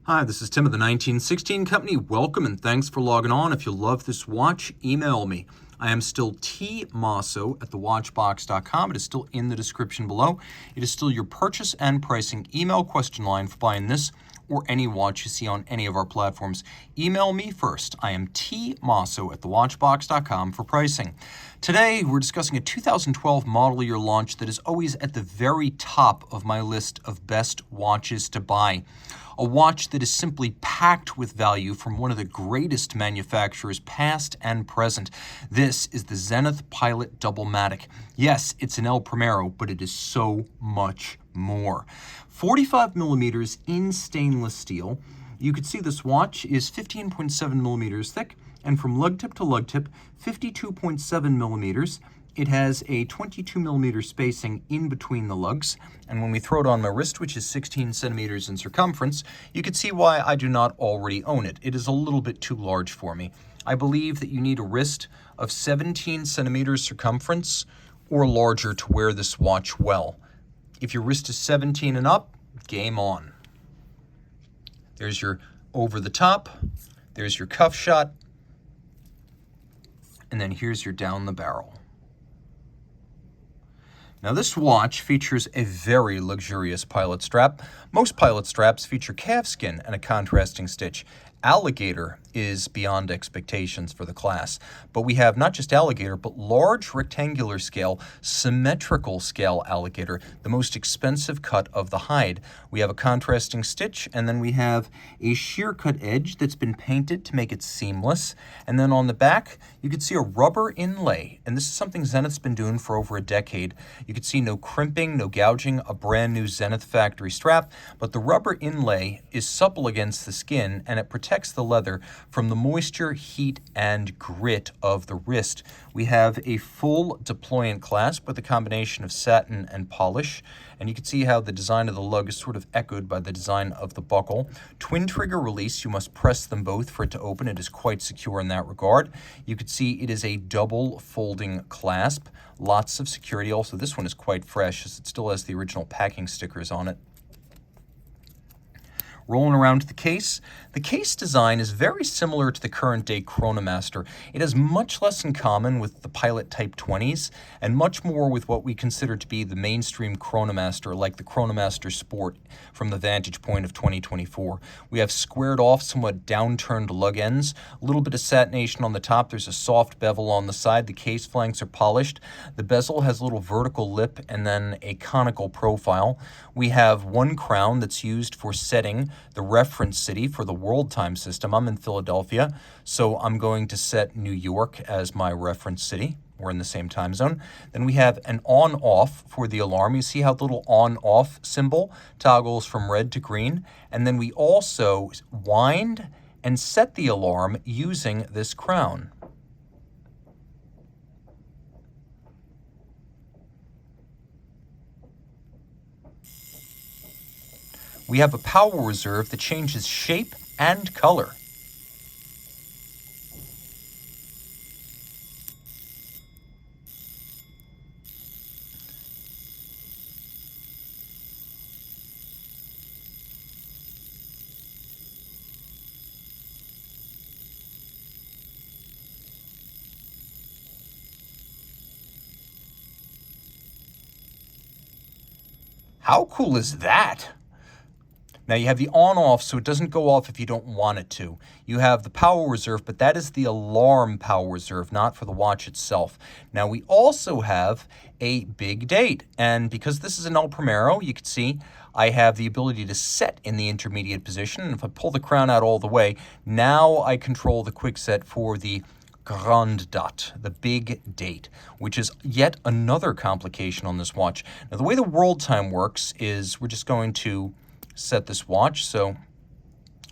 Hi, this is Tim of the 1916 Company. Welcome and thanks for logging on. If you love this watch, email me. I am still Team Mosso at thewatchbox.com. It is still in the description below. It is still your purchase and pricing email question line for buying this or any watch you see on any of our platforms. Email me first. I am Team Mosso at thewatchbox.com for pricing. Today, we're discussing a 2012 model year launch that is always at the very top of my list of best watches to buy. A watch that is simply packed with value from one of the greatest manufacturers past and present. This is the Zenith Pilot Doublematic. Yes, it's an El Primero, but it is so much more. 45 millimeters in stainless steel. You can see this watch is 15.7 millimeters thick, and from lug tip to lug tip, 52.7 millimeters. It has a 22 millimeter spacing in between the lugs, and when we throw it on my wrist, which is 16 centimeters in circumference, you can see why I do not already own it. It is a little bit too large for me. I believe that you need a wrist of 17 centimeters circumference or larger to wear this watch well. If your wrist is 17 and up, game on. There's your over the top, there's your cuff shot, and then here's your down the barrel. Now this watch features a very luxurious pilot strap. Most pilot straps feature calfskin and a contrasting stitch. Alligator is beyond expectations for the class, but we have not just alligator, but large rectangular scale, symmetrical scale alligator, the most expensive cut of the hide. We have a contrasting stitch, and then we have a shear cut edge that's been painted to make it seamless, and then on the back, you can see a rubber inlay, and this is something Zenith's been doing for over a decade. You can see no crimping, no gouging, a brand new Zenith factory strap, but the rubber inlay is supple against the skin, and it protects the leather from the moisture, heat, and grit of the wrist. We have a full deployant clasp with a combination of satin and polish, and you can see how the design of the lug is sort of echoed by the design of the buckle. Twin trigger release, you must press them both for it to open. It is quite secure in that regard. You can see it is a double folding clasp, lots of security. Also, this one is quite fresh as it still has the original packing stickers on it. Rolling around to the case design is very similar to the current day Chronomaster. It has much less in common with the Pilot Type 20s and much more with what we consider to be the mainstream Chronomaster, like the Chronomaster Sport from the vantage point of 2024. We have squared off, somewhat downturned lug ends, a little bit of satination on the top. There's a soft bevel on the side. The case flanks are polished. The bezel has a little vertical lip and then a conical profile. We have one crown that's used for setting the reference city for the world time system. I'm in Philadelphia, so I'm going to set New York as my reference city. We're in the same time zone. Then we have an on-off for the alarm. You see how the little on-off symbol toggles from red to green. And then we also wind and set the alarm using this crown. We have a power reserve that changes shape and color. How cool is that? Now you have the on-off, so it doesn't go off if you don't want it to. You have the power reserve, but that is the alarm power reserve, not for the watch itself. Now we also have a big date, and because this is an El Primero, you can see I have the ability to set in the intermediate position, and if I pull the crown out all the way, now I control the quick set for the Grande Date, the big date, which is yet another complication on this watch. Now the way the world time works is we're just going to set this watch, so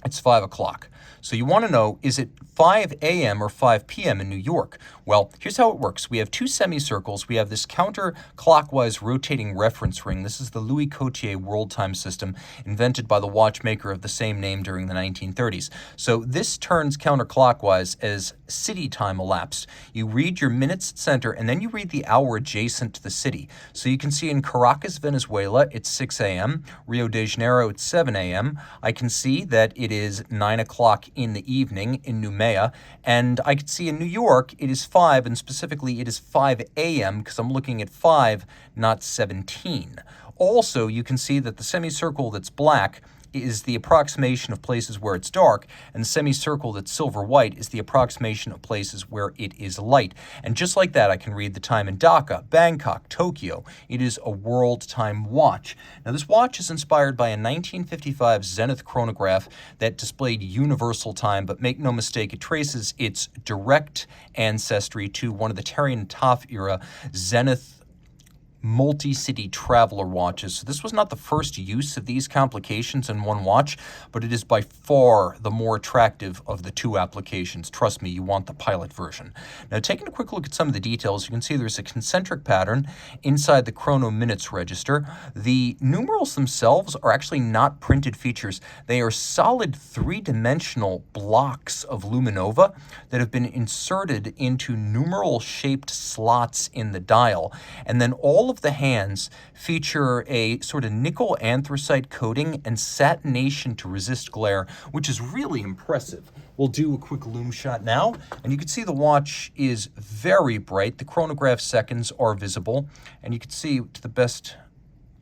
it's 5 o'clock. So you want to know, is it 5 a.m. or 5 p.m. in New York? Well, here's how it works. We have two semicircles. We have this counterclockwise rotating reference ring. This is the Louis Cotier world time system invented by the watchmaker of the same name during the 1930s. So this turns counterclockwise as city time elapsed. You read your minutes at center, and then you read the hour adjacent to the city. So you can see in Caracas, Venezuela, it's 6 a.m. Rio de Janeiro, it's 7 a.m. I can see that it is 9 o'clock in the evening in Noumea, and I can see in New York it is 5, and specifically it is 5 a.m. because I'm looking at 5, not 17. Also, you can see that the semicircle that's black is the approximation of places where it's dark, and the semicircle that's silver white is the approximation of places where it is light. And just like that, I can read the time in Dhaka, Bangkok, Tokyo. It is a world time watch. Now, this watch is inspired by a 1955 Zenith chronograph that displayed universal time, but make no mistake, it traces its direct ancestry to one of the Terry and Toff era Zenith multi-city traveler watches. So this was not the first use of these complications in one watch, but it is by far the more attractive of the two applications. Trust me, you want the pilot version. Now, taking a quick look at some of the details, you can see there's a concentric pattern inside the chrono minutes register. The numerals themselves are actually not printed features. They are solid three-dimensional blocks of luminova that have been inserted into numeral-shaped slots in the dial. And then all of the hands feature a sort of nickel anthracite coating and satination to resist glare, which is really impressive. We'll do a quick loom shot now, and you can see the watch is very bright. The chronograph seconds are visible, and you can see, to the best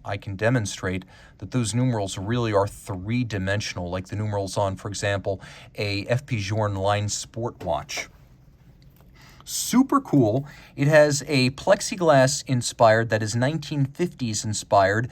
I can demonstrate, that those numerals really are three-dimensional, like the numerals on, for example, a FP Journe line sport watch. Super cool. It has a plexiglass inspired, that is 1950s inspired,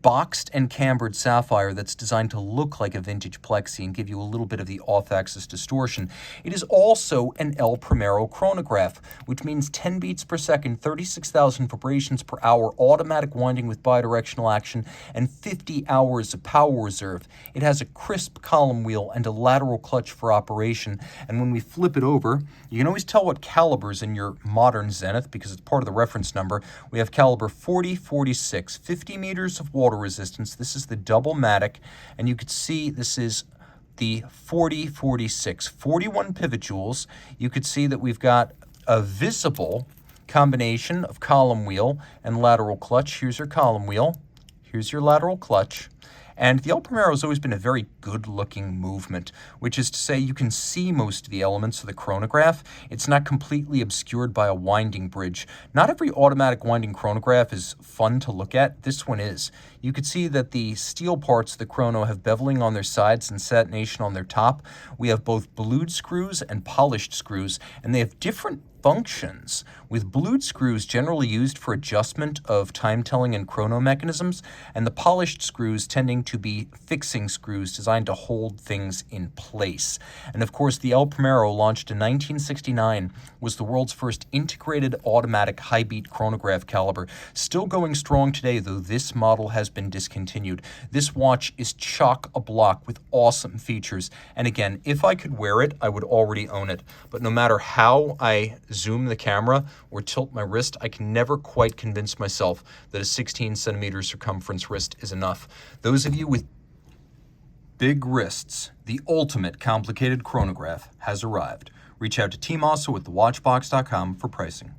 boxed and cambered sapphire that's designed to look like a vintage plexi and give you a little bit of the off-axis distortion. It is also an El Primero chronograph, which means 10 beats per second, 36,000 vibrations per hour, automatic winding with bidirectional action, and 50 hours of power reserve. It has a crisp column wheel and a lateral clutch for operation, and when we flip it over, you can always tell what calibers in your modern Zenith because it's part of the reference number. We have caliber 4046, 50 meters of water resistance. This is the Doublematic, and you can see this is the 4046, 41 pivot joules. You could see that we've got a visible combination of column wheel and lateral clutch. Here's your column wheel. Here's your lateral clutch. And the El Primero has always been a very good-looking movement, which is to say you can see most of the elements of the chronograph. It's not completely obscured by a winding bridge. Not every automatic winding chronograph is fun to look at. This one is. You could see that the steel parts of the chrono have beveling on their sides and satination on their top. We have both blued screws and polished screws, and they have different functions, with blued screws generally used for adjustment of time-telling and chrono mechanisms, and the polished screws tending to be fixing screws designed to hold things in place. And of course, the El Primero, launched in 1969, was the world's first integrated automatic high-beat chronograph caliber, still going strong today, though this model has been discontinued. This watch is chock-a-block with awesome features, and again, if I could wear it, I would already own it. But no matter how I zoom the camera or tilt my wrist, I can never quite convince myself that a 16 centimeter circumference wrist is enough. Those of you with big wrists, the ultimate complicated chronograph has arrived. Reach out to Team Mosso at thewatchbox.com for pricing.